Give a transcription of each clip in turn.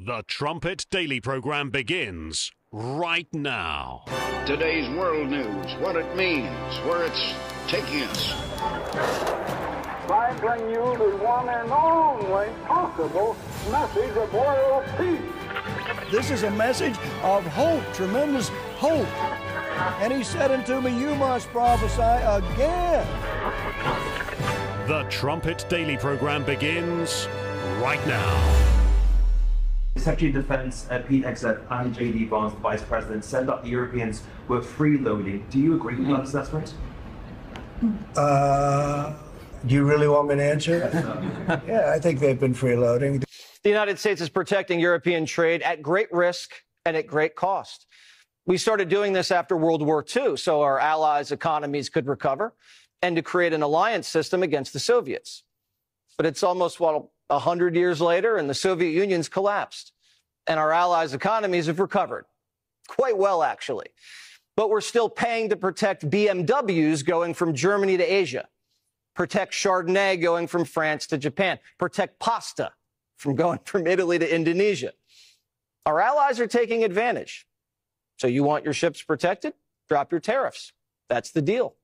The Trumpet Daily program begins right now. Today's world news, what it means, where it's taking us. I bring you the one and only possible message of world peace. This is a message of hope, tremendous hope. And he said unto me, you must prophesy again. The Trumpet Daily program begins right now. Secretary of Defense Pete Hegseth and J.D. Vance, the Vice President, said that the Europeans were freeloading. Do you agree with that assessment? Do you really want me to answer? Yeah, I think they've been freeloading. The United States is protecting European trade at great risk and at great cost. We started doing this after World War II, so our allies' economies could recover and to create an alliance system against the Soviets. But it's almost, 100 years later, and the Soviet Union's collapsed, and our allies' economies have recovered. Quite well, actually. But we're still paying to protect BMWs going from Germany to Asia, protect Chardonnay going from France to Japan, protect pasta from going from Italy to Indonesia. Our allies are taking advantage. So you want your ships protected? Drop your tariffs. That's the deal.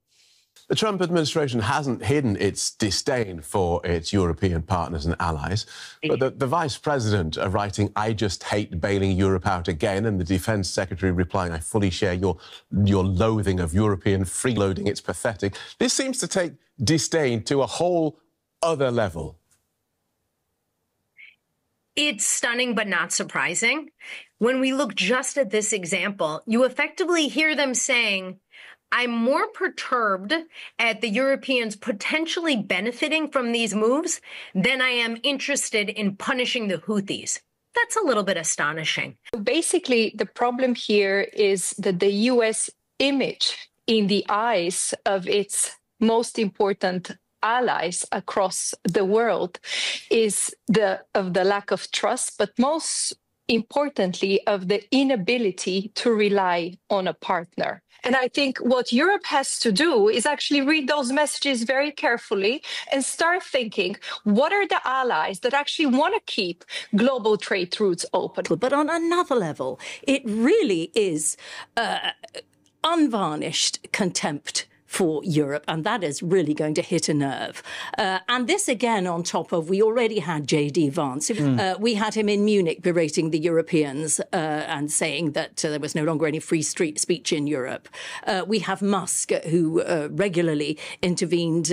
The Trump administration hasn't hidden its disdain for its European partners and allies. But the Vice President writing, I just hate bailing Europe out again, and the Defense Secretary replying, I fully share your loathing of European freeloading. It's pathetic. This seems to take disdain to a whole other level. It's stunning, but not surprising. When we look just at this example, you effectively hear them saying, I'm more perturbed at the Europeans potentially benefiting from these moves than I am interested in punishing the Houthis. That's a little bit astonishing. Basically, the problem here is that the U.S. image in the eyes of its most important allies across the world is of the lack of trust, but most importantly, of the inability to rely on a partner. And I think what Europe has to do is actually read those messages very carefully and start thinking, what are the allies that actually want to keep global trade routes open? But on another level, it really is unvarnished contempt for Europe, and that is really going to hit a nerve. And this again on top of, we already had J.D. Vance. We had him in Munich berating the Europeans and saying that there was no longer any free street speech in Europe. We have Musk, who regularly intervened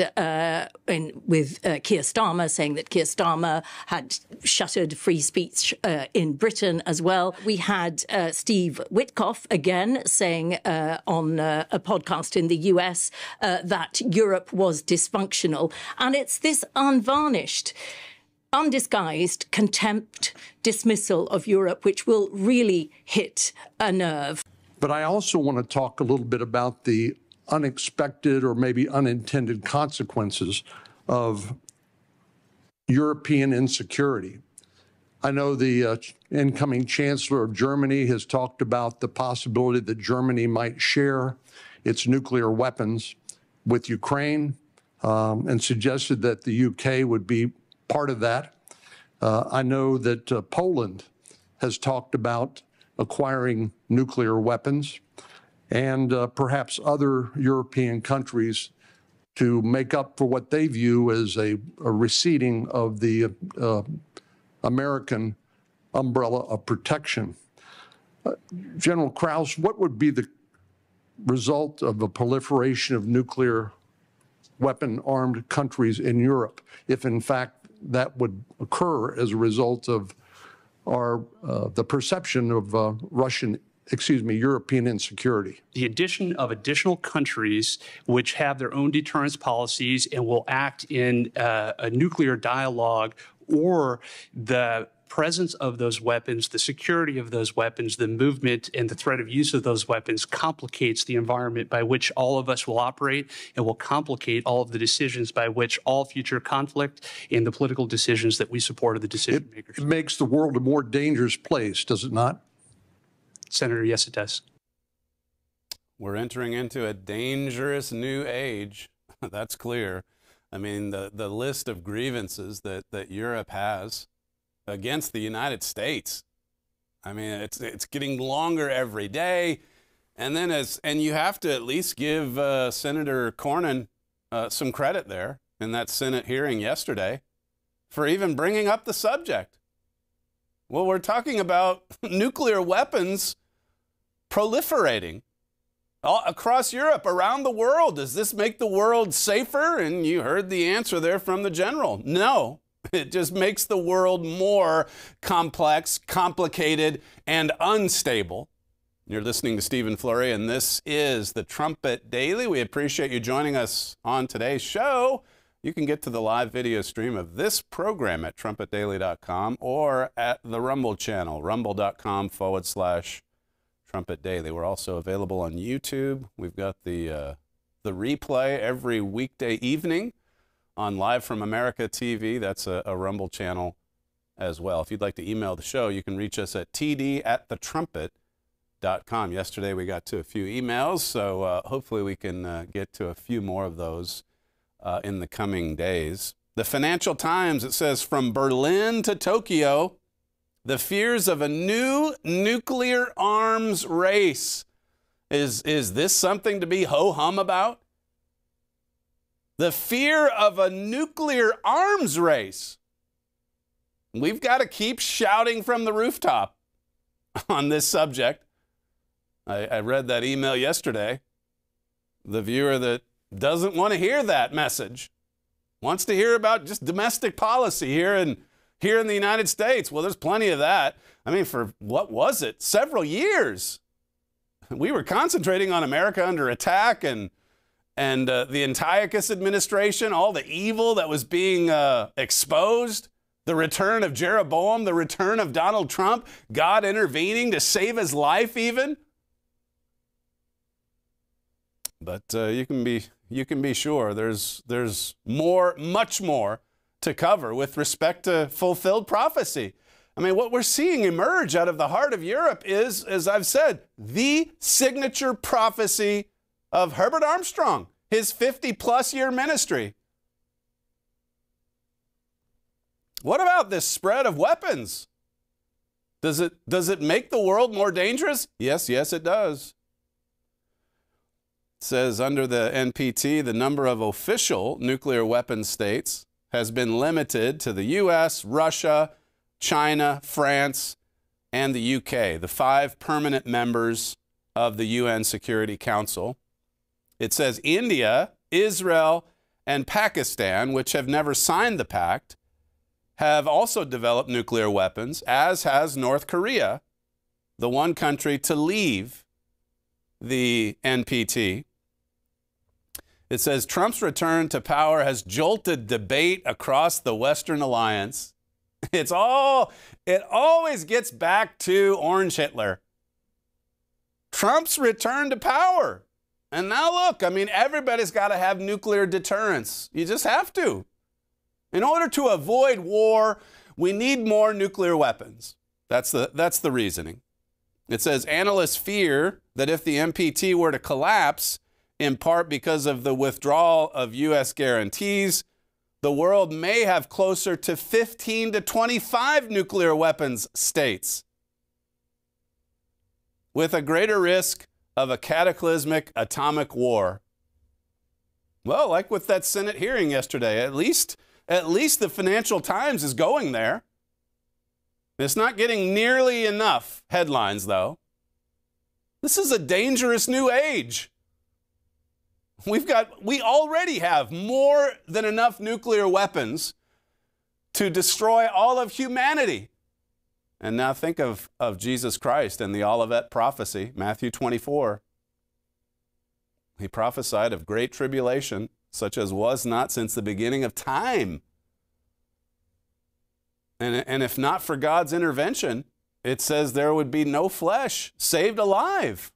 with Keir Starmer, saying that Keir Starmer had shuttered free speech in Britain as well. We had Steve Witkoff again saying on a podcast in the US that Europe was dysfunctional. And it's this unvarnished, undisguised contempt, dismissal of Europe, which will really hit a nerve. But I also want to talk a little bit about the unexpected or maybe unintended consequences of European insecurity. I know the incoming Chancellor of Germany has talked about the possibility that Germany might share its nuclear weapons with Ukraine and suggested that the UK would be part of that. I know that Poland has talked about acquiring nuclear weapons and perhaps other European countries to make up for what they view as a receding of the American umbrella of protection. General Krauss, what would be the result of a proliferation of nuclear weapon-armed countries in Europe, if in fact that would occur as a result of the perception of European insecurity? The addition of additional countries which have their own deterrence policies and will act in a nuclear dialogue, or the presence of those weapons, the security of those weapons, the movement and the threat of use of those weapons complicates the environment by which all of us will operate and will complicate all of the decisions by which all future conflict and the political decisions that we support are the decision makers. It makes the world a more dangerous place, does it not? Senator, yes, it does. We're entering into a dangerous new age. That's clear. I mean, the list of grievances that Europe has against the United States I mean, it's getting longer every day. And then and you have to at least give Senator Cornyn some credit there in that Senate hearing yesterday for even bringing up the subject. Well, we're talking about nuclear weapons proliferating all across Europe, around the world. Does this make the world safer? And you heard the answer there from the general. No, it just makes the world more complex, complicated, and unstable. You're listening to Stephen Flurry, and this is the Trumpet Daily. We appreciate you joining us on today's show. You can get to the live video stream of this program at trumpetdaily.com or at the Rumble channel, rumble.com/Trumpet Daily. We're also available on YouTube. We've got the replay every weekday evening on Live from America TV. That's a Rumble channel as well. If you'd like to email the show, you can reach us at td@thetrumpet.com. Yesterday we got to a few emails, so hopefully we can get to a few more of those in the coming days. The Financial Times, it says, from Berlin to Tokyo, the fears of a new nuclear arms race. Is this something to be ho-hum about? The fear of a nuclear arms race. We've got to keep shouting from the rooftop on this subject. I read that email yesterday. The viewer that doesn't want to hear that message wants to hear about just domestic policy here in the United States. Well, there's plenty of that. I mean, for what was it? Several years. We were concentrating on America under attack and the Antiochus administration, all the evil that was being exposed, the return of Jeroboam, the return of Donald Trump, God intervening to save his life even. But you can be sure there's more, much more to cover with respect to fulfilled prophecy. I mean, what we're seeing emerge out of the heart of Europe is, as I've said, the signature prophecy of Herbert Armstrong, his 50-plus year ministry. What about this spread of weapons? Does it make the world more dangerous? Yes, it does. It says under the NPT, the number of official nuclear weapon states has been limited to the U.S., Russia, China, France, and the UK, the 5 permanent members of the UN Security Council. It says India, Israel, and Pakistan, which have never signed the pact, have also developed nuclear weapons, as has North Korea, the one country to leave the NPT. It says Trump's return to power has jolted debate across the Western alliance. It always gets back to Orange Hitler. Trump's return to power. And now look, I mean, everybody's got to have nuclear deterrence. You just have to. In order to avoid war, we need more nuclear weapons. That's the reasoning. It says analysts fear that if the NPT were to collapse, in part because of the withdrawal of U.S. guarantees, the world may have closer to 15 to 25 nuclear weapons states, with a greater risk of a cataclysmic atomic war. Well, like with that Senate hearing yesterday, at least the Financial Times is going there. It's not getting nearly enough headlines, though. This is a dangerous new age. We already have more than enough nuclear weapons to destroy all of humanity. And now think of Jesus Christ and the Olivet prophecy, Matthew 24. He prophesied of great tribulation, such as was not since the beginning of time. And if not for God's intervention, it says there would be no flesh saved alive.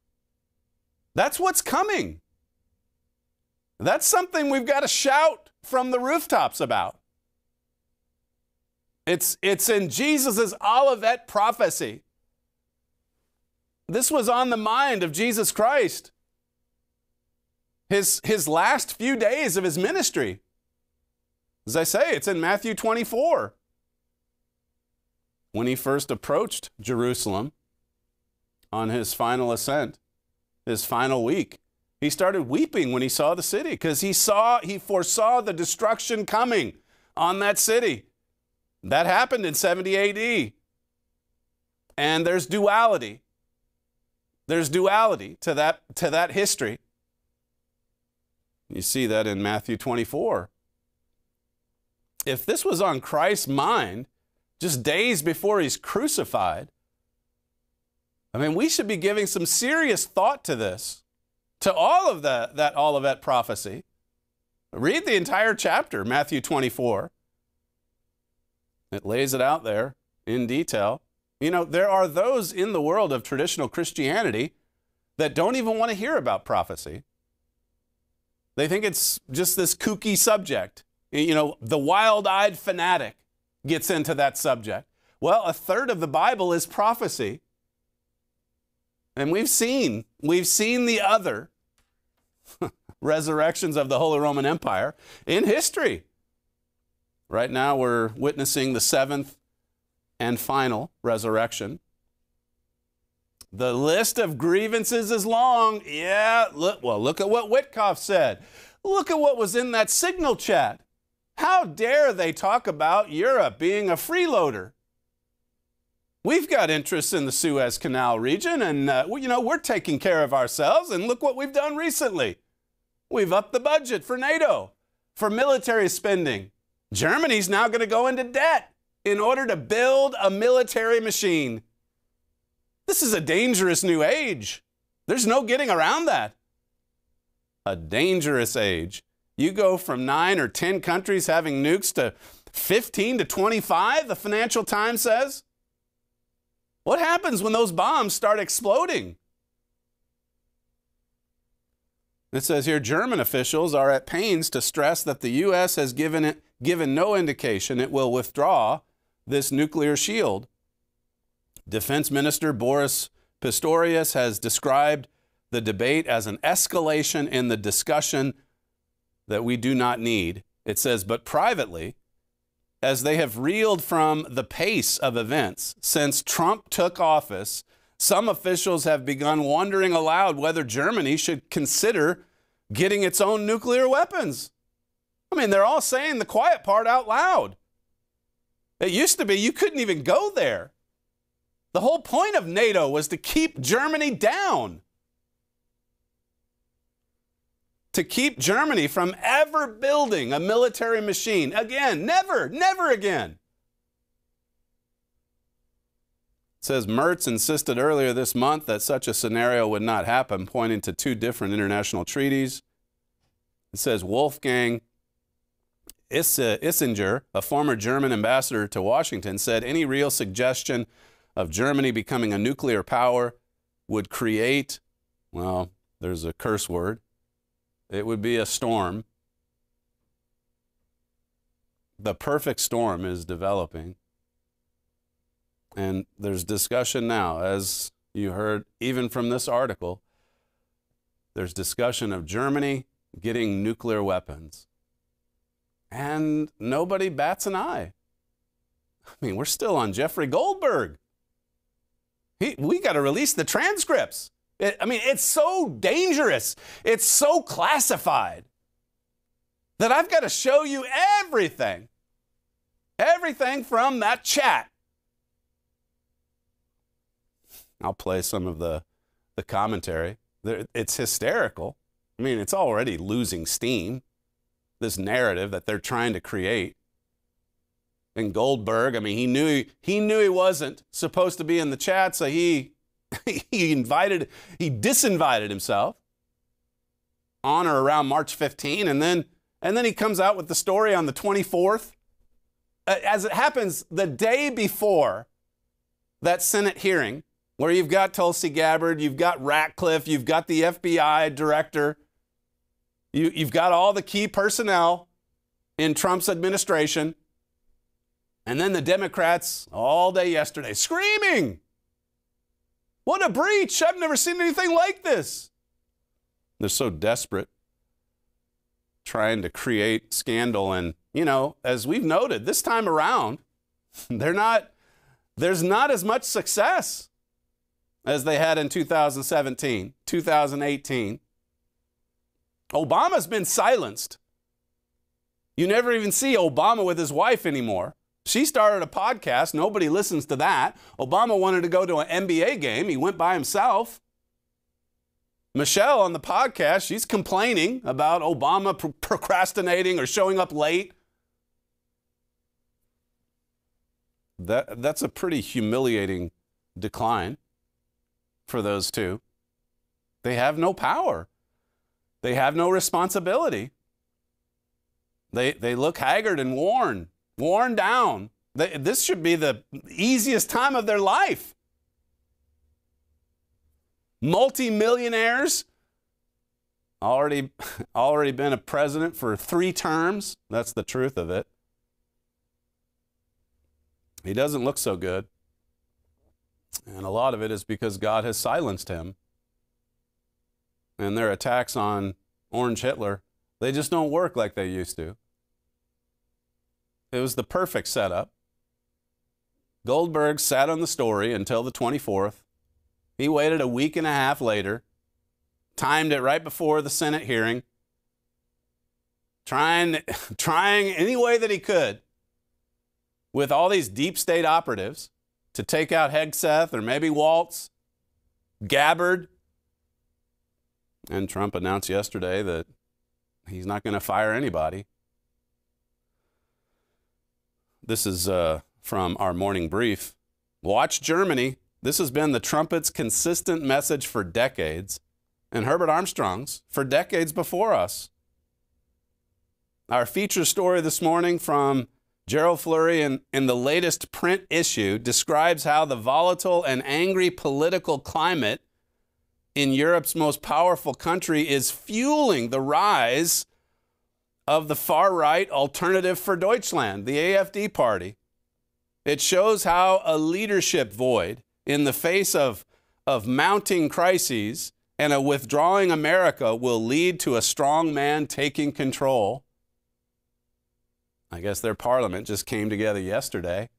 That's what's coming. That's something we've got to shout from the rooftops about. It's in Jesus' Olivet prophecy. This was on the mind of Jesus Christ. His last few days of his ministry. As I say, it's in Matthew 24. When he first approached Jerusalem on his final ascent, his final week. He started weeping when he saw the city because he foresaw the destruction coming on that city. That happened in 70 AD. And there's duality. There's duality to that history. You see that in Matthew 24. If this was on Christ's mind just days before he's crucified, I mean, we should be giving some serious thought to this, to all of that Olivet prophecy. Read the entire chapter, Matthew 24. It lays it out there in detail. You know, there are those in the world of traditional Christianity that don't even want to hear about prophecy. They think it's just this kooky subject. You know, the wild-eyed fanatic gets into that subject. Well, a third of the Bible is prophecy. And we've seen the other resurrections of the Holy Roman Empire in history. Right now we're witnessing the seventh and final resurrection. The list of grievances is long. Yeah, look at what Witkoff said. Look at what was in that Signal chat. How dare they talk about Europe being a freeloader? We've got interests in the Suez Canal region, and we're taking care of ourselves, and look what we've done recently. We've upped the budget for NATO, for military spending. Germany's now going to go into debt in order to build a military machine. This is a dangerous new age. There's no getting around that. A dangerous age. You go from 9 or 10 countries having nukes to 15 to 25, the Financial Times says. What happens when those bombs start exploding? It says here, German officials are at pains to stress that the U.S. has given no indication it will withdraw this nuclear shield. Defense Minister Boris Pistorius has described the debate as an escalation in the discussion that we do not need. It says, but privately, as they have reeled from the pace of events since Trump took office, some officials have begun wondering aloud whether Germany should consider getting its own nuclear weapons. I mean, they're all saying the quiet part out loud. It used to be you couldn't even go there. The whole point of NATO was to keep Germany down. To keep Germany from ever building a military machine again. Never again. It says Merz insisted earlier this month that such a scenario would not happen, pointing to 2 different international treaties. It says Wolfgang Ischinger, a former German ambassador to Washington, said any real suggestion of Germany becoming a nuclear power would create, well, there's a curse word. It would be a storm. The perfect storm is developing. And there's discussion now, as you heard even from this article, there's discussion of Germany getting nuclear weapons. And nobody bats an eye. I mean, we're still on Jeffrey Goldberg. We got to release the transcripts. It's so dangerous. It's so classified that I've got to show you everything. Everything from that chat. I'll play some of the commentary. It's hysterical. I mean, it's already losing steam, this narrative that they're trying to create. And Goldberg, I mean, he knew he wasn't supposed to be in the chat, so he disinvited himself on or around March 15, and then he comes out with the story on the 24th. As it happens, the day before that Senate hearing, where you've got Tulsi Gabbard, you've got Ratcliffe, you've got the FBI director, you've got all the key personnel in Trump's administration, and then the Democrats all day yesterday screaming, what a breach! I've never seen anything like this. They're so desperate, trying to create scandal. And, as we've noted, this time around, there's not as much success. as they had in 2017, 2018. Obama's been silenced. You never even see Obama with his wife anymore. She started a podcast. Nobody listens to that. Obama wanted to go to an NBA game. He went by himself. Michelle on the podcast, she's complaining about Obama procrastinating or showing up late. That's a pretty humiliating decline for those two. They have no power. They have no responsibility. They look haggard and worn down. This should be the easiest time of their life. Multi-millionaires, already been a president for 3 terms. That's the truth of it. He doesn't look so good. And a lot of it is because God has silenced him. And their attacks on Orange Hitler, they just don't work like they used to. It was the perfect setup. Goldberg sat on the story until the 24th. He waited a week and a half later, timed it right before the Senate hearing, trying any way that he could with all these deep state operatives to take out Hegseth or maybe Waltz, Gabbard. And Trump announced yesterday that he's not going to fire anybody. This is from our morning brief. Watch Germany. This has been the Trumpet's consistent message for decades, and Herbert Armstrong's for decades before us. Our feature story this morning from Gerald Fleury in the latest print issue describes how the volatile and angry political climate in Europe's most powerful country is fueling the rise of the far-right Alternative for Deutschland, the AfD party. It shows how a leadership void in the face of mounting crises and a withdrawing America will lead to a strong man taking control. I guess their parliament just came together yesterday.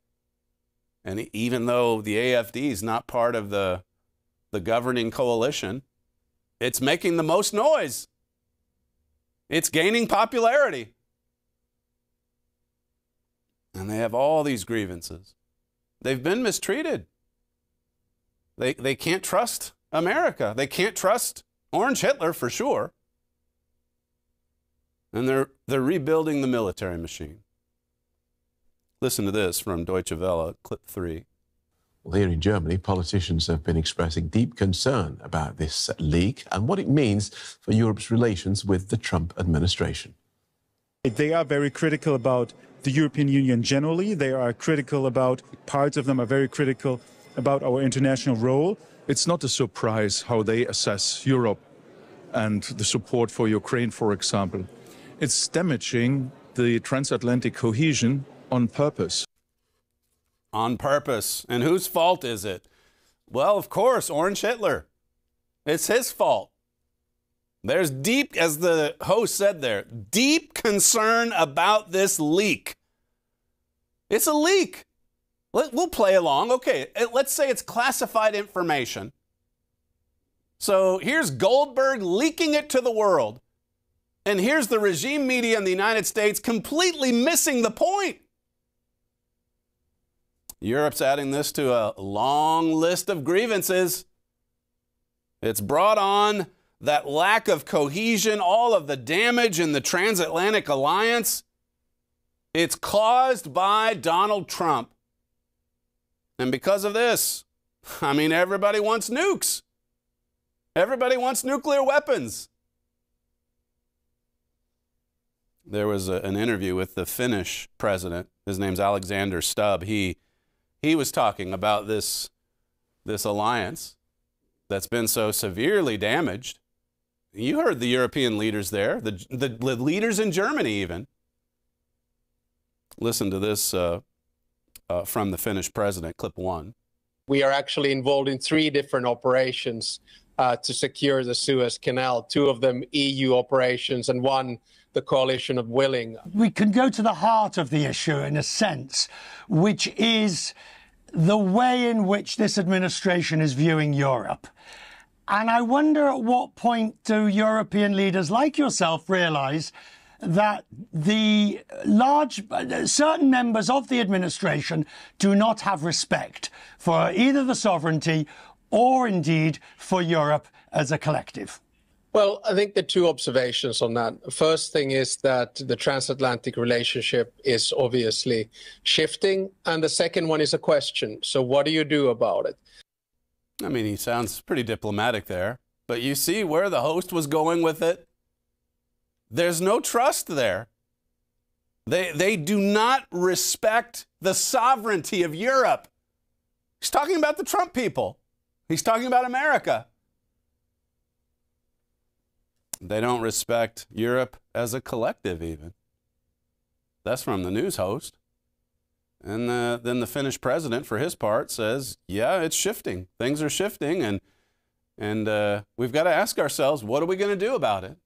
And even though the AfD is not part of the governing coalition, it's making the most noise. It's gaining popularity. And they have all these grievances. They've been mistreated. They can't trust America. They can't trust Orange Hitler for sure. And they're rebuilding the military machine. Listen to this from Deutsche Welle, clip 3. Well, here in Germany, politicians have been expressing deep concern about this leak and what it means for Europe's relations with the Trump administration. They are very critical about the European Union generally. They are critical about, parts of them are very critical about our international role. It's not a surprise how they assess Europe and the support for Ukraine, for example. It's damaging the transatlantic cohesion on purpose. On purpose. And whose fault is it? Well, of course, Orange Hitler. It's his fault. There's deep, as the host said there, deep concern about this leak. It's a leak. We'll play along. Okay, let's say it's classified information. So here's Goldberg leaking it to the world. And here's the regime media in the United States completely missing the point. Europe's adding this to a long list of grievances. It's brought on that lack of cohesion, all of the damage in the transatlantic alliance. It's caused by Donald Trump. And because of this, I mean, everybody wants nukes. Everybody wants nuclear weapons. There was an interview with the Finnish president. His name's Alexander Stubb. He was talking about this alliance that's been so severely damaged. You heard the European leaders there, the leaders in Germany even. Listen to this from the Finnish president, clip 1. We are actually involved in 3 different operations to secure the Suez Canal, 2 of them EU operations and 1 the coalition of willing. We can go to the heart of the issue in a sense, which is the way in which this administration is viewing Europe. And I wonder at what point do European leaders like yourself realize that the certain members of the administration do not have respect for either the sovereignty or indeed for Europe as a collective? Well, I think the two observations on that. First thing is that the transatlantic relationship is obviously shifting. And the second one is a question. So what do you do about it? I mean, he sounds pretty diplomatic there, but you see where the host was going with it? There's no trust there. They do not respect the sovereignty of Europe. He's talking about the Trump people. He's talking about America. They don't respect Europe as a collective even. That's from the news host. And then the Finnish president, for his part, says, yeah, it's shifting. Things are shifting, and we've got to ask ourselves, what are we going to do about it?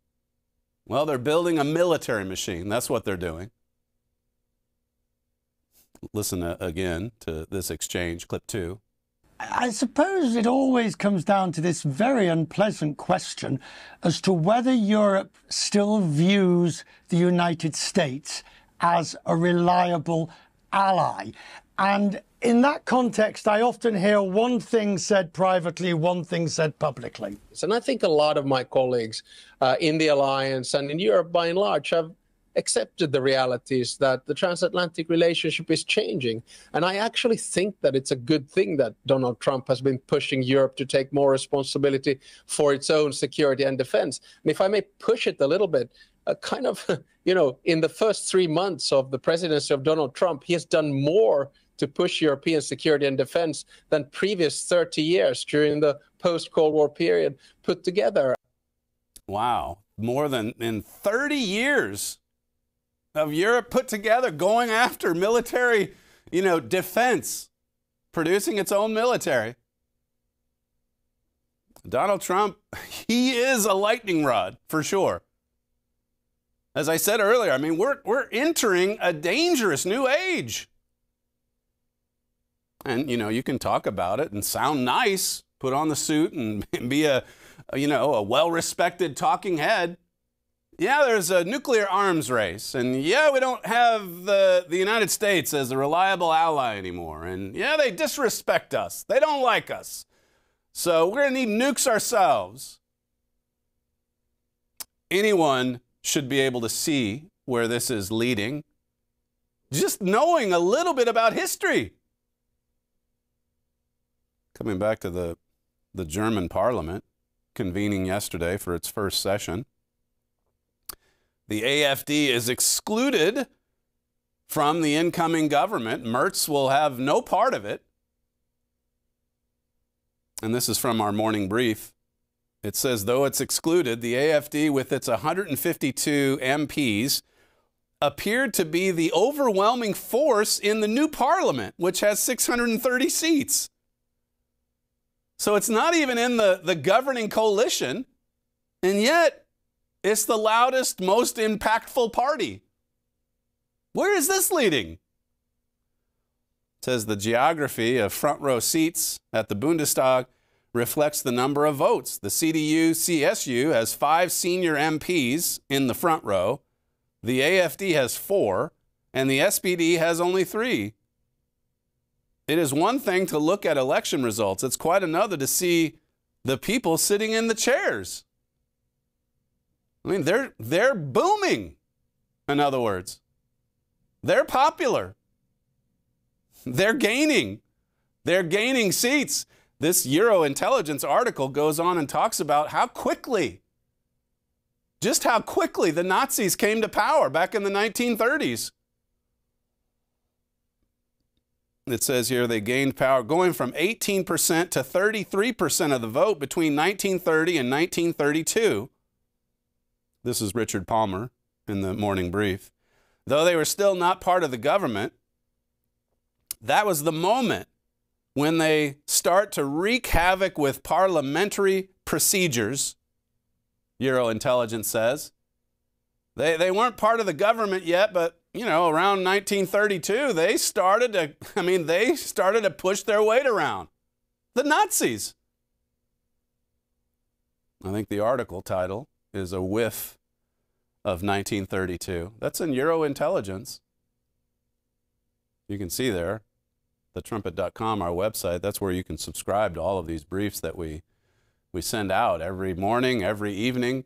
Well, they're building a military machine. That's what they're doing. Listen again to this exchange, clip 2. I suppose it always comes down to this very unpleasant question as to whether Europe still views the United States as a reliable ally. And in that context, I often hear one thing said privately, one thing said publicly. And I think a lot of my colleagues in the alliance and in Europe by and large have accepted the realities that the transatlantic relationship is changing. And I actually think that it's a good thing that Donald Trump has been pushing Europe to take more responsibility for its own security and defense. And if I may push it a little bit, kind of, you know, in the first 3 months of the presidency of Donald Trump, he has done more to push European security and defense than previous 30 years during the post-Cold War period put together. Wow. More than in 30 years of Europe put together going after military, you know, defense, producing its own military. Donald Trump, he is a lightning rod for sure. As I said earlier, I mean, we're entering a dangerous new age. And, you know, you can talk about it and sound nice, put on the suit and be a well-respected talking head. Yeah, there's a nuclear arms race. And yeah, we don't have the United States as a reliable ally anymore. And yeah, they disrespect us. They don't like us. So we're going to need nukes ourselves. Anyone should be able to see where this is leading, just knowing a little bit about history. Coming back to the German parliament, convening yesterday for its first session, the AfD is excluded from the incoming government. Merz will have no part of it. And this is from our morning brief. It says, though it's excluded, the AfD with its 152 MPs appeared to be the overwhelming force in the new parliament, which has 630 seats. So it's not even in the governing coalition, and yet it's the loudest, most impactful party. Where is this leading? It says the geography of front row seats at the Bundestag reflects the number of votes. The CDU-CSU has 5 senior MPs in the front row. The AfD has 4, and the SPD has only 3. It is one thing to look at election results. It's quite another to see the people sitting in the chairs. I mean, they're booming, in other words. They're popular. They're gaining seats. This Euro Intelligence article goes on and talks about how quickly the Nazis came to power back in the 1930s. It says here they gained power going from 18% to 33% of the vote between 1930 and 1932. This is Richard Palmer in the morning brief. Though they were still not part of the government, that was the moment when they start to wreak havoc with parliamentary procedures, Euro Intelligence says. They weren't part of the government yet, but you know, around 1932, they started to push their weight around. The Nazis. I think the article title is A Whiff of 1932. That's in Euro Intelligence. You can see there, the trumpet.com, our website. That's where you can subscribe to all of these briefs that we send out every morning, every evening.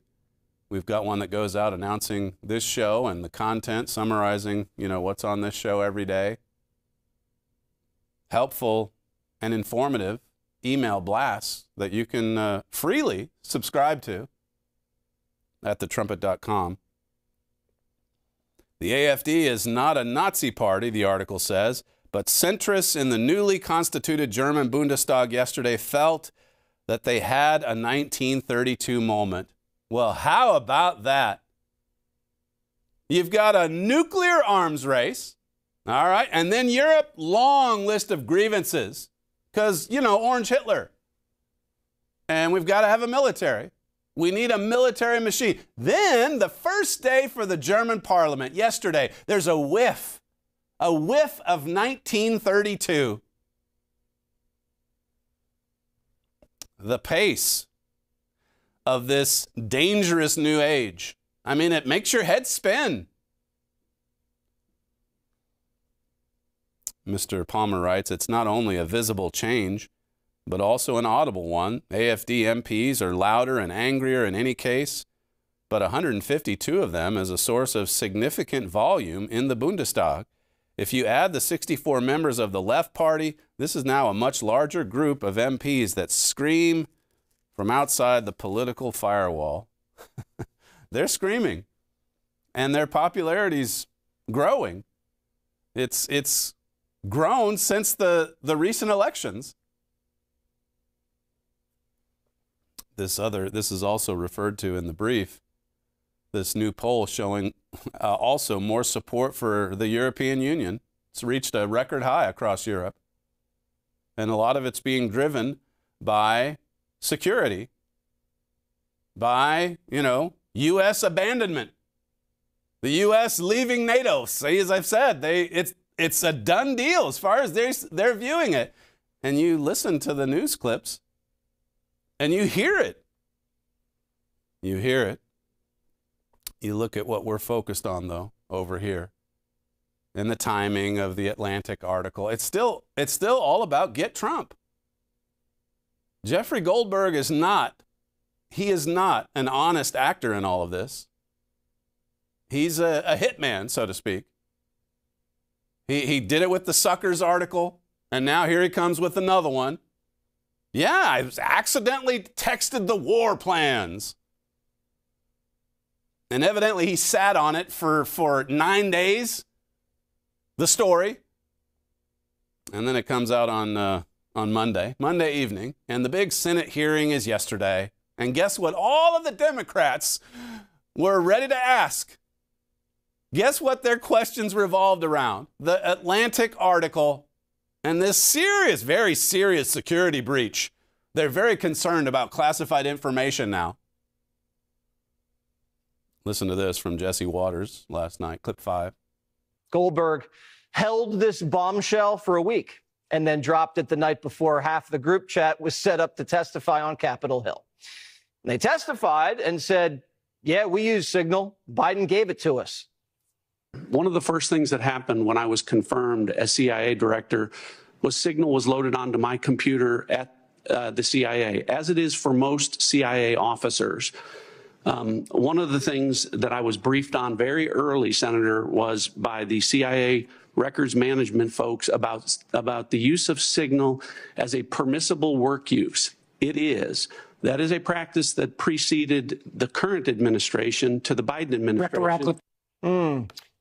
We've got one that goes out announcing this show and the content, summarizing, you know, what's on this show every day. Helpful and informative email blasts that you can freely subscribe to at thetrumpet.com. The AfD is not a Nazi party, the article says, but centrists in the newly constituted German Bundestag yesterday felt that they had a 1932 moment. Well, how about that? You've got a nuclear arms race, all right, and then Europe, long list of grievances, because, you know, Orange Hitler. And we've got to have a military. We need a military machine. Then the first day for the German parliament, yesterday, there's a whiff of 1932. The pace of this dangerous new age. I mean, it makes your head spin. Mr. Palmer writes, it's not only a visible change, but also an audible one. AfD MPs are louder and angrier in any case, but 152 of them is a source of significant volume in the Bundestag. If you add the 64 members of the Left Party, this is now a much larger group of MPs that scream from outside the political firewall. They're screaming, and their popularity's growing. It's grown since the recent elections. This is also referred to in the brief. This new poll showing also more support for the European Union. It's reached a record high across Europe, and a lot of it's being driven by security, by, you know, U.S. abandonment, the U.S. leaving NATO. See, as I've said, it's a done deal as far as they're viewing it. And you listen to the news clips, and you hear it. You hear it. You look at what we're focused on, though, over here, and the timing of the Atlantic article. It's still all about get Trump. Jeffrey Goldberg is not an honest actor in all of this. He's a hitman, so to speak. He did it with the Suckers article, and now here he comes with another one. Yeah, I accidentally texted the war plans. And evidently he sat on it for 9 days, the story. And then it comes out on Monday evening, and the big Senate hearing is yesterday. And guess what all of the Democrats were ready to ask? Guess what their questions revolved around? The Atlantic article and this serious, very serious security breach. They're very concerned about classified information now. Listen to this from Jesse Waters last night, clip 5. Goldberg held this bombshell for a week and then dropped it the night before half the group chat was set up to testify on Capitol Hill. And they testified and said, yeah, we use Signal. Biden gave it to us. One of the first things that happened when I was confirmed as CIA director was Signal was loaded onto my computer at the CIA, as it is for most CIA officers. One of the things that I was briefed on very early, Senator, was by the CIA records management folks about the use of Signal as a permissible work use. It is. That is a practice that preceded the current administration to the Biden administration.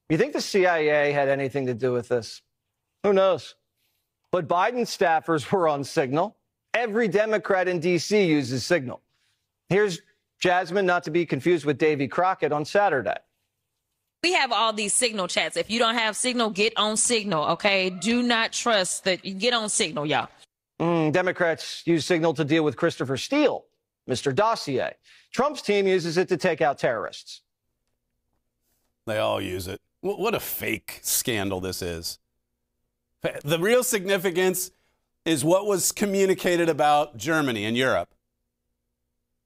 You think the CIA had anything to do with this? Who knows? But Biden staffers were on Signal. Every Democrat in D.C. uses Signal. Here's Jasmine, not to be confused with Davy Crockett, on Saturday. We have all these Signal chats. If you don't have Signal, get on Signal, okay? Do not trust that. Get on Signal, y'all. Democrats use Signal to deal with Christopher Steele, Mr. Dossier. Trump's team uses it to take out terrorists. They all use it. What a fake scandal this is. The real significance is what was communicated about Germany and Europe.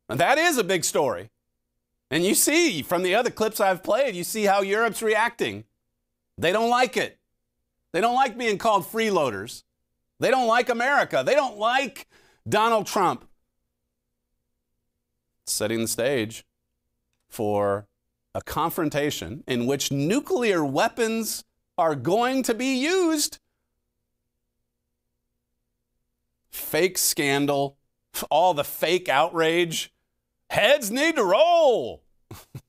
And that is a big story. And you see from the other clips I've played, you see how Europe's reacting. They don't like it. They don't like being called freeloaders. They don't like America. They don't like Donald Trump. Setting the stage for a confrontation in which nuclear weapons are going to be used. Fake scandal, all the fake outrage. Heads need to roll.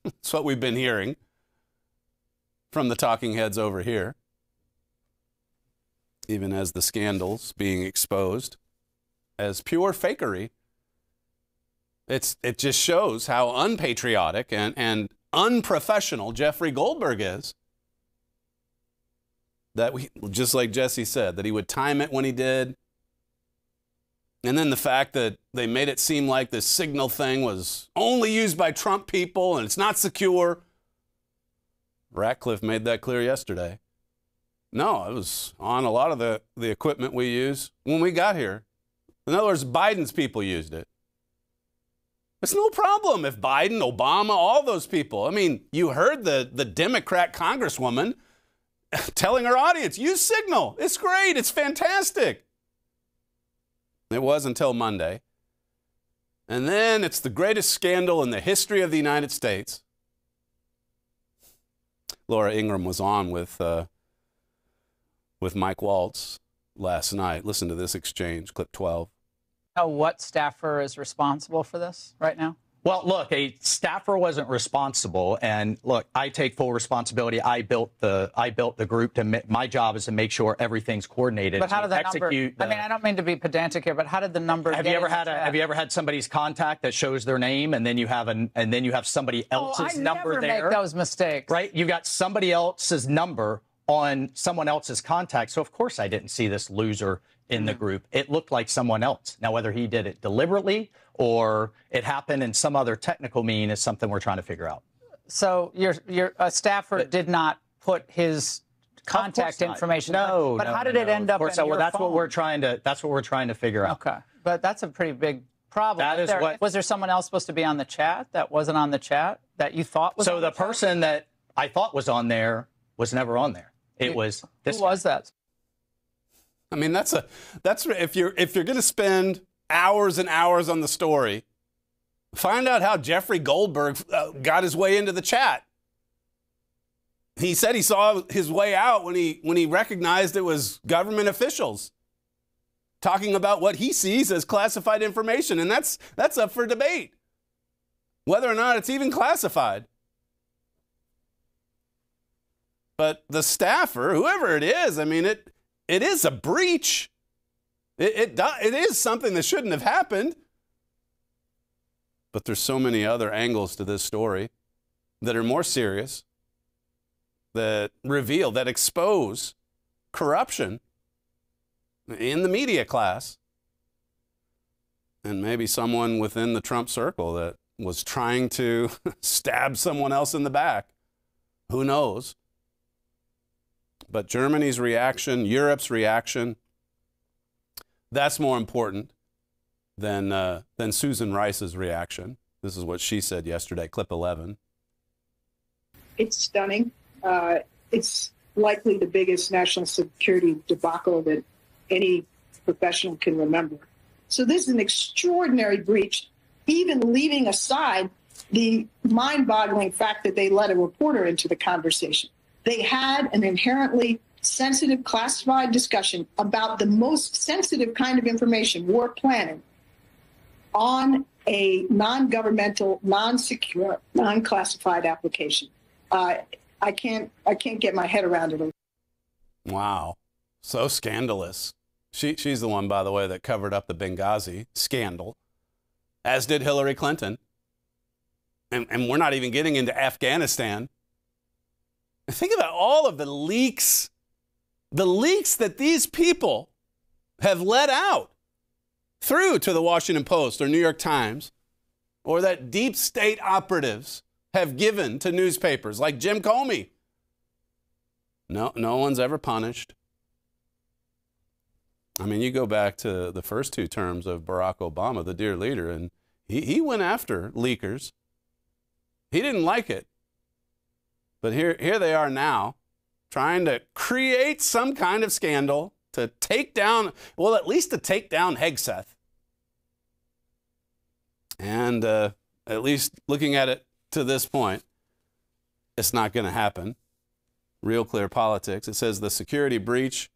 That's what we've been hearing from the talking heads over here. Even as the scandals being exposed as pure fakery. It just shows how unpatriotic and unprofessional Jeffrey Goldberg is. That just like Jesse said, that he would time it when he did. And then the fact that they made it seem like this signal thing was only used by Trump people and it's not secure. Ratcliffe made that clear yesterday. No, it was on a lot of the equipment we use when we got here. In other words, Biden's people used it. It's no problem if Biden, Obama, all those people. I mean, you heard the Democrat congresswoman telling her audience, use Signal. It's great. It's fantastic. It was until Monday. And then it's the greatest scandal in the history of the United States. Laura Ingraham was on with Mike Waltz last night. Listen to this exchange, clip 12. What staffer is responsible for this right now? Well, look, a staffer wasn't responsible, and look, I take full responsibility. I built the group. My job is to make sure everything's coordinated. But how did that number? I mean, I don't mean to be pedantic here, but how did the number? Have you ever had somebody's contact that shows their name, and then you have somebody else's number there? I never make those mistakes. Right? You got somebody else's number on someone else's contact. So of course I didn't see this loser in the group. It looked like someone else. Now, whether he did it deliberately or it happened in some other technical mean is something we're trying to figure out. So your staffer did not put his contact information. No, but how did it end up in your that's phone? what we're trying to figure out. Okay, but that's a pretty big problem. Was there someone else supposed to be on the chat that wasn't on the chat that you thought was? So the person that I thought was on there was never on there. It was this. Who was that? I mean, that's if you're going to spend hours and hours on the story, find out how Jeffrey Goldberg got his way into the chat. He said he saw his way out when he recognized it was government officials talking about what he sees as classified information, and that's up for debate, whether or not it's even classified. But the staffer, whoever it is, I mean, it is a breach. It is something that shouldn't have happened. But there's so many other angles to this story that are more serious, that reveal, that expose corruption in the media class. And maybe someone within the Trump circle that was trying to stab someone else in the back. Who knows? But Germany's reaction, Europe's reaction, that's more important than Susan Rice's reaction. This is what she said yesterday, clip 11. It's stunning. It's likely the biggest national security debacle that any professional can remember. So this is an extraordinary breach, even leaving aside the mind-boggling fact that they let a reporter into the conversation. They had an inherently sensitive, classified discussion about the most sensitive kind of information, war planning, on a non-governmental, non-secure, non-classified application. I can't get my head around it. Wow, so scandalous. She's the one, by the way, that covered up the Benghazi scandal, as did Hillary Clinton. And we're not even getting into Afghanistan. Think about all of the leaks that these people have let out through to the Washington Post or New York Times, or that deep state operatives have given to newspapers like Jim Comey. No one's ever punished. I mean, you go back to the first 2 terms of Barack Obama, the dear leader, and he went after leakers. He didn't like it. But here they are now, trying to create some kind of scandal to take down, well, at least to take down Hegseth. And at least looking at it to this point, it's not going to happen. Real Clear Politics. It says the security breach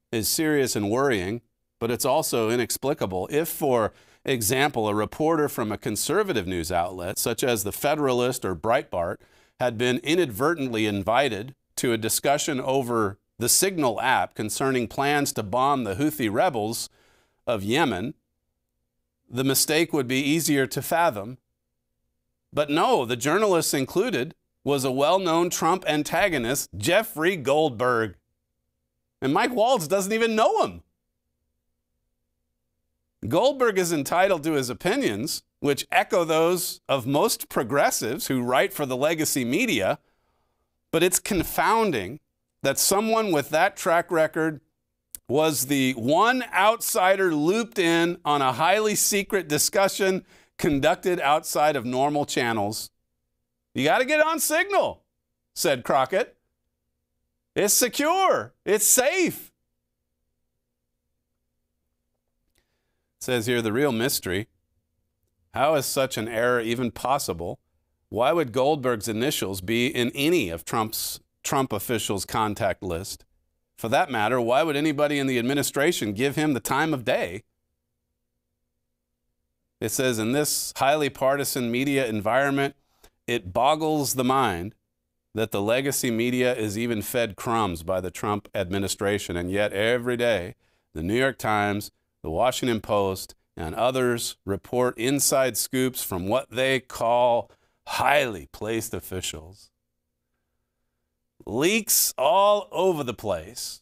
is serious and worrying, but it's also inexplicable. If, for example, a reporter from a conservative news outlet, such as The Federalist or Breitbart, had been inadvertently invited to a discussion over the Signal app concerning plans to bomb the Houthi rebels of Yemen, the mistake would be easier to fathom. But no, the journalist included was a well-known Trump antagonist, Jeffrey Goldberg. And Mike Waltz doesn't even know him. Goldberg is entitled to his opinions, which echo those of most progressives who write for the legacy media, but it's confounding that someone with that track record was the one outsider looped in on a highly secret discussion conducted outside of normal channels. You got to get on Signal, said Crockett. It's secure. It's safe. It says here, the real mystery. How is such an error even possible? Why would Goldberg's initials be in any of Trump officials' contact list? For that matter, why would anybody in the administration give him the time of day? It says, in this highly partisan media environment, it boggles the mind that the legacy media is even fed crumbs by the Trump administration. And yet every day, the New York Times, the Washington Post, and others report inside scoops from what they call highly placed officials. Leaks all over the place.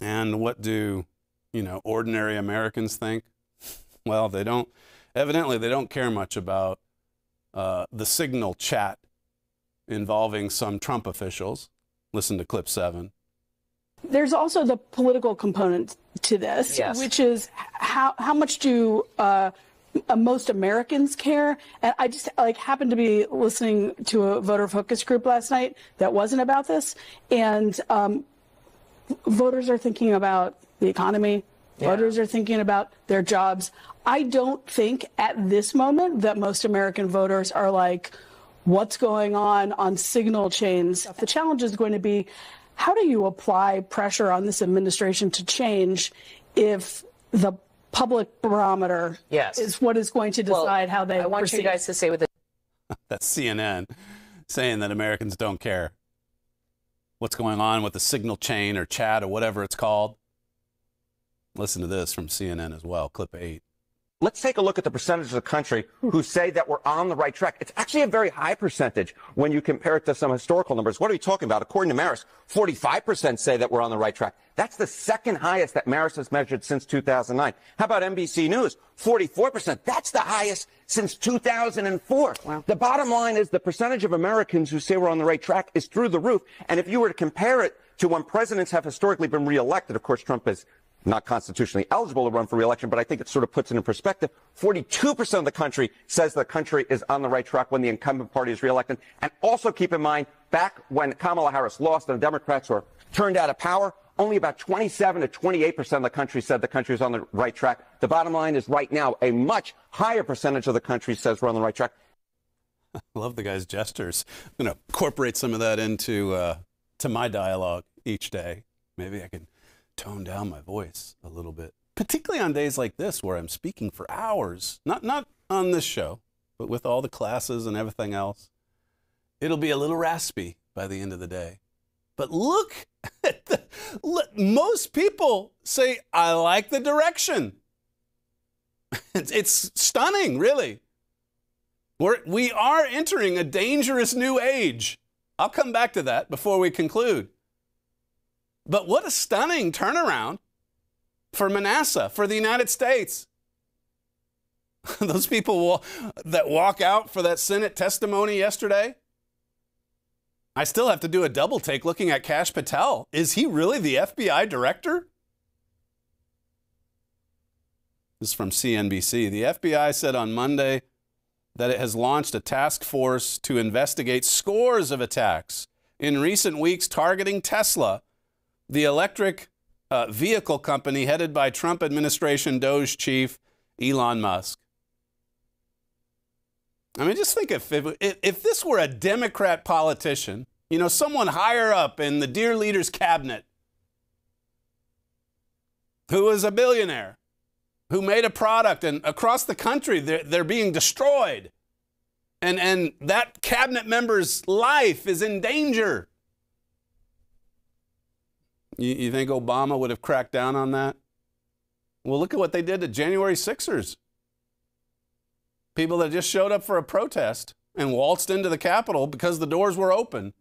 And what do, ordinary Americans think? Well, evidently they don't care much about the Signal chat involving some Trump officials. Listen to clip 7. There's also the political component to this, yes, which is how much do most Americans care? And I just happened to be listening to a voter focus group last night that wasn't about this, and voters are thinking about the economy. Yeah. Voters are thinking about their jobs. I don't think at this moment that most American voters are like, what's going on Signal chains? The challenge is going to be, how do you apply pressure on this administration to change if the public barometer is what is going to decide how they I want proceed? You guys to say with it. That's CNN saying that Americans don't care what's going on with the Signal chain or chat or whatever it's called. Listen to this from CNN as well, clip 8. Let's take a look at the percentage of the country who say that we're on the right track. It's actually a very high percentage when you compare it to some historical numbers. What are we talking about? According to Marist, 45% say that we're on the right track. That's the second highest that Marist has measured since 2009. How about NBC News? 44%. That's the highest since 2004. Wow. The bottom line is the percentage of Americans who say we're on the right track is through the roof. And if you were to compare it to when presidents have historically been reelected, of course, Trump is not constitutionally eligible to run for re-election, but I think it sort of puts it in perspective. 42% of the country says the country is on the right track when the incumbent party is re-elected. And also keep in mind, back when Kamala Harris lost and the Democrats were turned out of power, only about 27 to 28% of the country said the country is on the right track. The bottom line is right now, a much higher percentage of the country says we're on the right track. I love the guy's gestures. I'm going to incorporate some of that into to my dialogue each day. Maybe I can tone down my voice a little bit, particularly on days like this where I'm speaking for hours, not on this show, but with all the classes and everything else. It'll be a little raspy by the end of the day. But look at most people say, I like the direction. It's stunning, really. We are entering a dangerous new age. I'll come back to that before we conclude. But what a stunning turnaround for Manasseh, for the United States. Those people that walk out for that Senate testimony yesterday, I still have to do a double take looking at Kash Patel. Is he really the FBI director? This is from CNBC. The FBI said on Monday that it has launched a task force to investigate scores of attacks in recent weeks targeting Tesla, the electric vehicle company headed by Trump administration DOJ chief Elon Musk. I mean, just think if this were a Democrat politician, you know, someone higher up in the dear leader's cabinet who was a billionaire, who made a product, and across the country they're being destroyed, and that cabinet member's life is in danger. You think Obama would have cracked down on that? Well, look at what they did to January 6ers. People that just showed up for a protest and waltzed into the Capitol because the doors were open.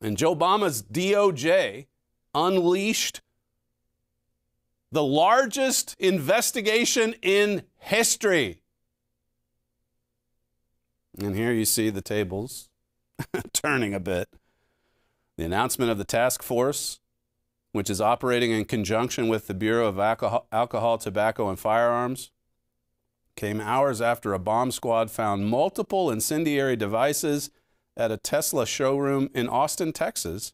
And Joe Obama's DOJ unleashed the largest investigation in history. And here you see the tables turning a bit. The announcement of the task force, which is operating in conjunction with the Bureau of Alcohol, Tobacco, and Firearms, came hours after a bomb squad found multiple incendiary devices at a Tesla showroom in Austin, Texas,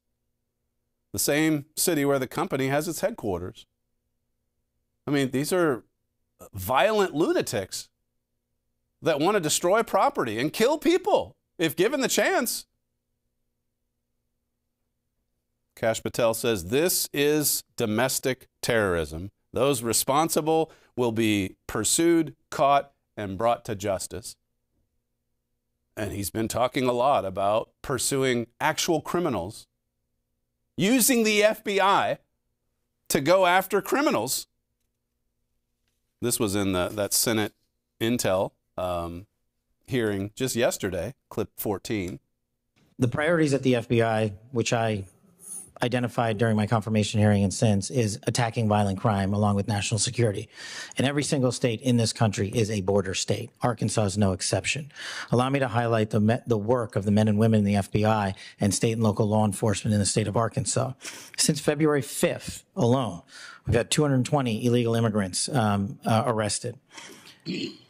the same city where the company has its headquarters. I mean, these are violent lunatics that want to destroy property and kill people if given the chance. Kash Patel says this is domestic terrorism. Those responsible will be pursued, caught, and brought to justice. And he's been talking a lot about pursuing actual criminals, using the FBI to go after criminals. This was in that Senate Intel hearing just yesterday, clip 14. The priorities at the FBI, which I identified during my confirmation hearing and since, is attacking violent crime along with national security. And every single state in this country is a border state. Arkansas is no exception. Allow me to highlight the work of the men and women in the FBI and state and local law enforcement in the state of Arkansas. Since February 5th alone, we've had 220 illegal immigrants arrested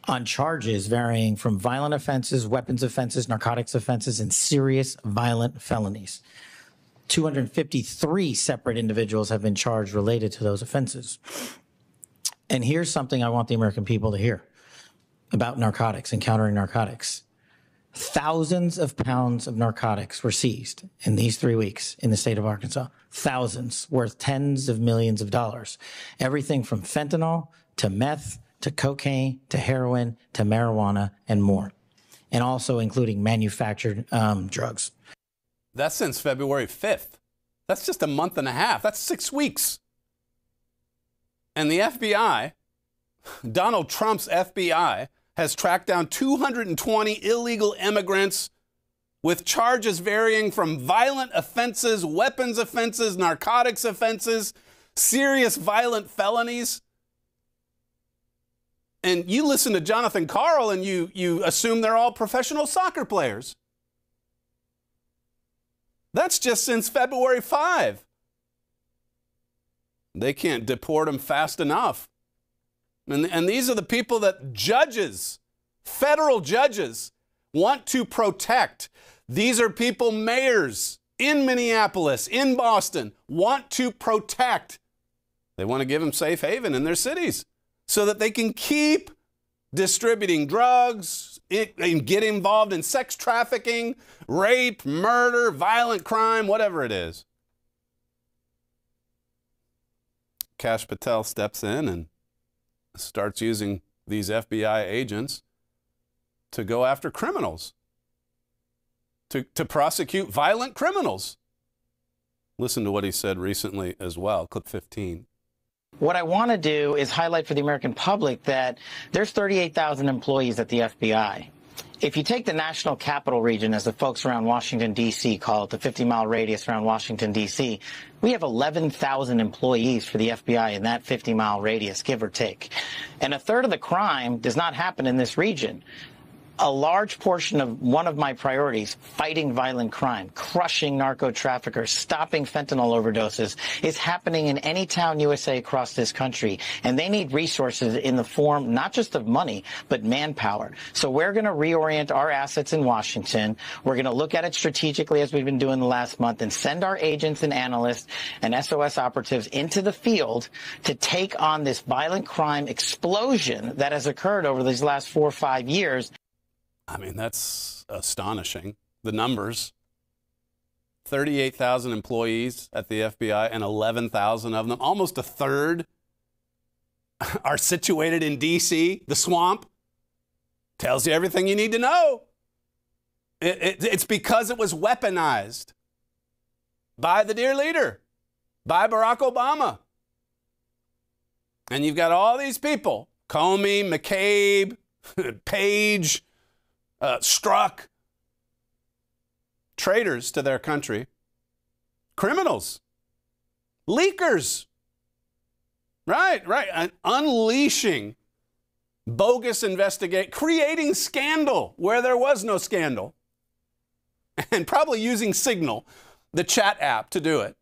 on charges varying from violent offenses, weapons offenses, narcotics offenses, and serious violent felonies. 253 separate individuals have been charged related to those offenses. And here's something I want the American people to hear about narcotics and countering narcotics. Thousands of pounds of narcotics were seized in these 3 weeks in the state of Arkansas. Thousands, worth tens of millions of dollars. Everything from fentanyl to meth to cocaine to heroin to marijuana and more. And also including manufactured drugs. That's since February 5th. That's just a month and a half. That's 6 weeks. And the FBI, Donald Trump's FBI, has tracked down 220 illegal immigrants with charges varying from violent offenses, weapons offenses, narcotics offenses, serious violent felonies. And you listen to Jonathan Karl and you assume they're all professional soccer players. That's just since February 5. They can't deport them fast enough. And these are the people that judges, federal judges, want to protect. These are people mayors in Minneapolis, in Boston, want to protect. They want to give them safe haven in their cities so that they can keep distributing drugs, and get involved in sex trafficking, rape, murder, violent crime, whatever it is. Kash Patel steps in and starts using these FBI agents to go after criminals, to prosecute violent criminals. Listen to what he said recently as well, clip 15. What I want to do is highlight for the American public that there's 38,000 employees at the FBI. If you take the national capital region, as the folks around Washington, D.C. call it, the 50-mile radius around Washington, D.C., we have 11,000 employees for the FBI in that 50-mile radius, give or take. And a third of the crime does not happen in this region. a large portion of one of my priorities, fighting violent crime, crushing narco traffickers, stopping fentanyl overdoses, is happening in any town USA across this country. And they need resources in the form not just of money, but manpower. So we're going to reorient our assets in Washington. We're going to look at it strategically, as we've been doing the last month, and send our agents and analysts and SOS operatives into the field to take on this violent crime explosion that has occurred over these last 4 or 5 years. I mean, that's astonishing. The numbers, 38,000 employees at the FBI and 11,000 of them, almost a third, are situated in D.C., the swamp. Tells you everything you need to know. It's because it was weaponized by the dear leader, by Barack Obama. And you've got all these people, Comey, McCabe, Page, Strzok, traitors to their country, criminals, leakers, right, and unleashing bogus creating scandal where there was no scandal, and probably using Signal, the chat app, to do it.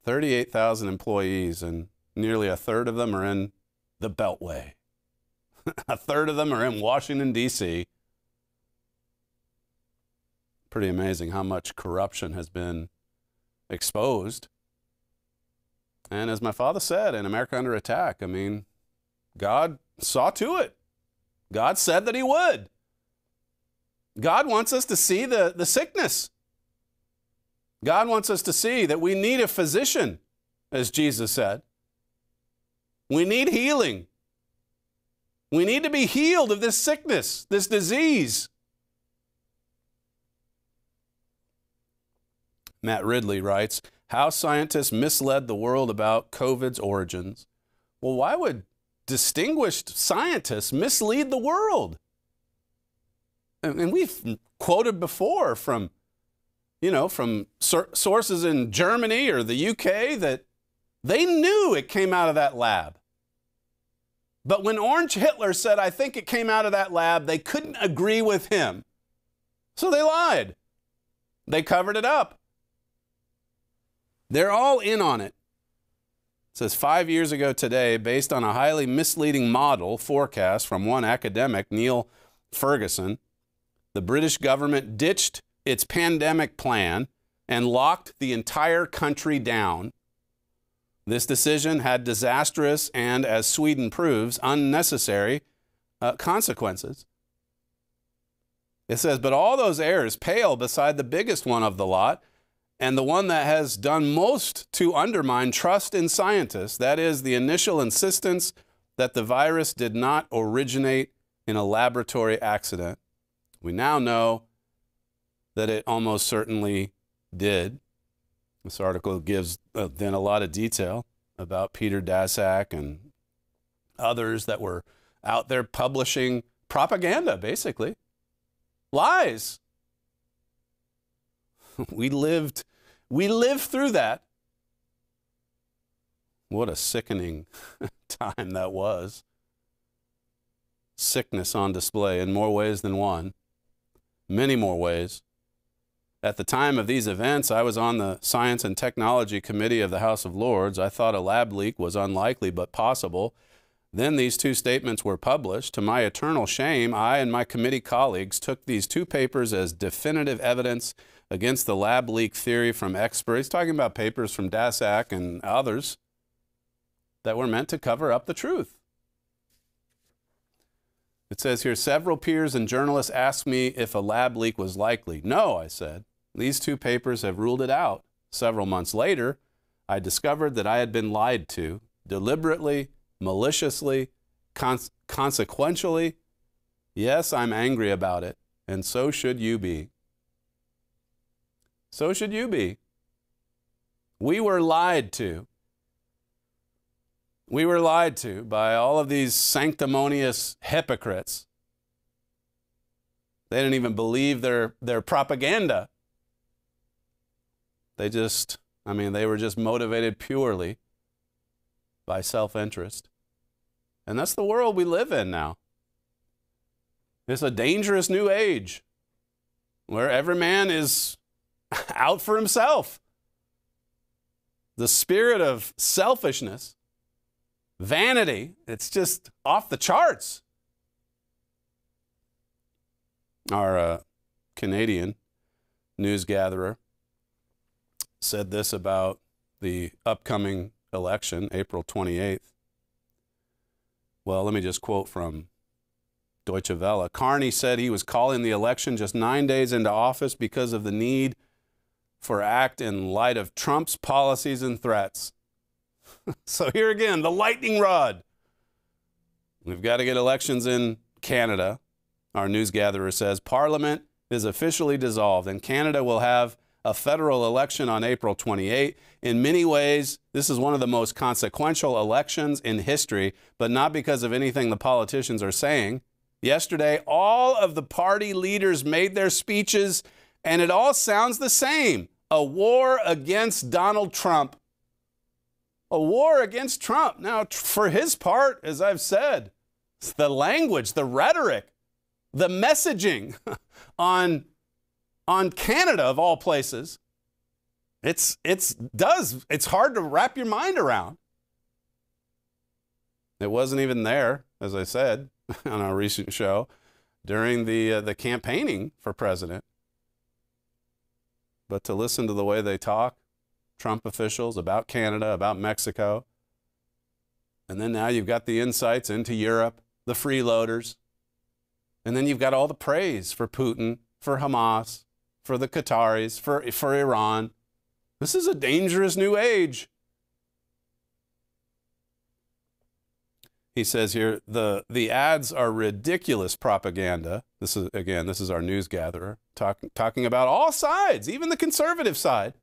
38,000 employees, and nearly a third of them are in the Beltway. A third of them are in Washington, D.C. Pretty amazing how much corruption has been exposed. And as my father said in America Under Attack, I mean, God saw to it. God said that he would. God wants us to see the sickness. God wants us to see that we need a physician, as Jesus said. We need healing. We need to be healed of this sickness, this disease. Matt Ridley writes, how scientists misled the world about COVID's origins. Well, why would distinguished scientists mislead the world? And we've quoted before from sources in Germany or the UK that they knew it came out of that lab. But when Orange Hitler said, I think it came out of that lab, they couldn't agree with him. So they lied. They covered it up. They're all in on it. It says 5 years ago today, based on a highly misleading model forecast from one academic, Neil Ferguson, the British government ditched its pandemic plan and locked the entire country down. This decision had disastrous and, as Sweden proves, unnecessary consequences. It says, but all those errors pale beside the biggest one of the lot, and the one that has done most to undermine trust in scientists, that is, the initial insistence that the virus did not originate in a laboratory accident. We now know that it almost certainly did. This article gives then a lot of detail about Peter Daszak and others that were out there publishing propaganda, basically. Lies. We lived through that. What a sickening time that was. Sickness on display in more ways than one. Many more ways. At the time of these events, I was on the Science and Technology Committee of the House of Lords. I thought a lab leak was unlikely but possible. Then these two statements were published. To my eternal shame, I and my committee colleagues took these two papers as definitive evidence against the lab leak theory from experts. He's talking about papers from Daszak and others that were meant to cover up the truth. It says here, several peers and journalists asked me if a lab leak was likely. No, I said. These two papers have ruled it out. Several months later, I discovered that I had been lied to, deliberately, maliciously, consequentially. Yes, I'm angry about it, and so should you be. So should you be. We were lied to. We were lied to by all of these sanctimonious hypocrites. They didn't even believe their propaganda. They were just motivated purely by self-interest. And that's the world we live in now. It's a dangerous new age where every man is out for himself. The spirit of selfishness, vanity, it's just off the charts. Our Canadian news gatherer said this about the upcoming election, April 28th. Well, let me just quote from Deutsche Welle. Carney said he was calling the election just 9 days into office because of the need for act in light of Trump's policies and threats. So here again, the lightning rod. We've got to get elections in Canada. Our news gatherer says Parliament is officially dissolved and Canada will have a federal election on April 28. In many ways, this is one of the most consequential elections in history, but not because of anything the politicians are saying. Yesterday, all of the party leaders made their speeches, and it all sounds the same. A war against Donald Trump. A war against Trump. Now, for his part, as I've said, it's the language, the rhetoric, the messaging on Canada, of all places, it's hard to wrap your mind around. It wasn't even there, as I said on our recent show, during the campaigning for president. But to listen to the way they talk, Trump officials, about Canada, about Mexico, and then now you've got the insights into Europe, the freeloaders, and then you've got all the praise for Putin, for Hamas, for the Qataris, for Iran. This is a dangerous new age. He says here, the ads are ridiculous propaganda. This is our news gatherer talking about all sides, even the conservative side.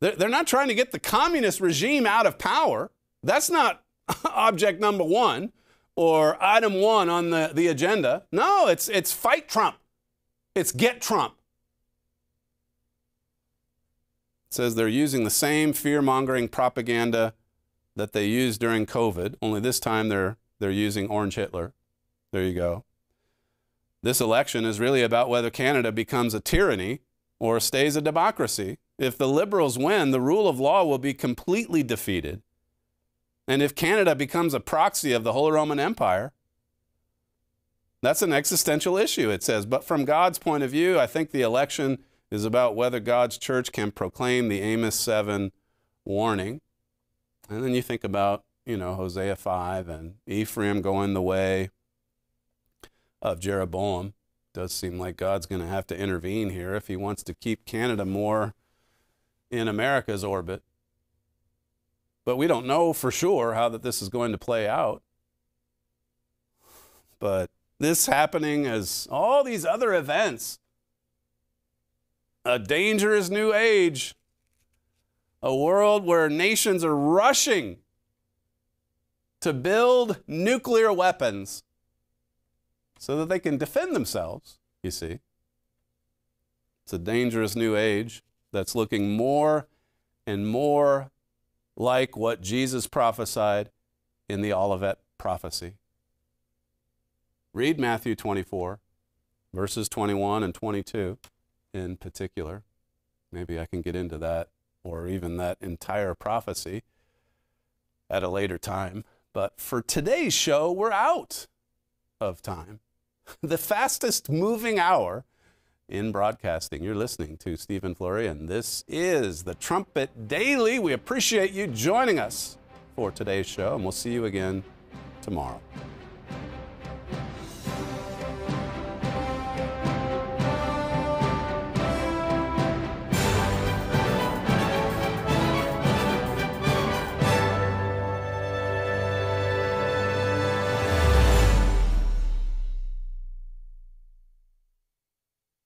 They're not trying to get the communist regime out of power. That's not object number one or item one on the agenda. No, it's fight Trump. It's get Trump. It says they're using the same fear-mongering propaganda that they used during COVID, only this time they're using Orange Hitler. There you go. This election is really about whether Canada becomes a tyranny or stays a democracy. If the Liberals win, the rule of law will be completely defeated. And if Canada becomes a proxy of the Holy Roman Empire, that's an existential issue, it says. But from God's point of view, I think the election is about whether God's church can proclaim the Amos 7 warning. And then you think about, Hosea 5 and Ephraim going the way of Jeroboam. It does seem like God's going to have to intervene here if he wants to keep Canada more in America's orbit. But we don't know for sure how this is going to play out. But this happening as all these other events, a dangerous new age, a world where nations are rushing to build nuclear weapons so that they can defend themselves, you see. It's a dangerous new age that's looking more and more like what Jesus prophesied in the Olivet prophecy. Read Matthew 24, verses 21 and 22 in particular. Maybe I can get into that, or even that entire prophecy at a later time. But for today's show, we're out of time. The fastest moving hour in broadcasting. You're listening to Stephen Flurry, and this is the Trumpet Daily. We appreciate you joining us for today's show, and we'll see you again tomorrow.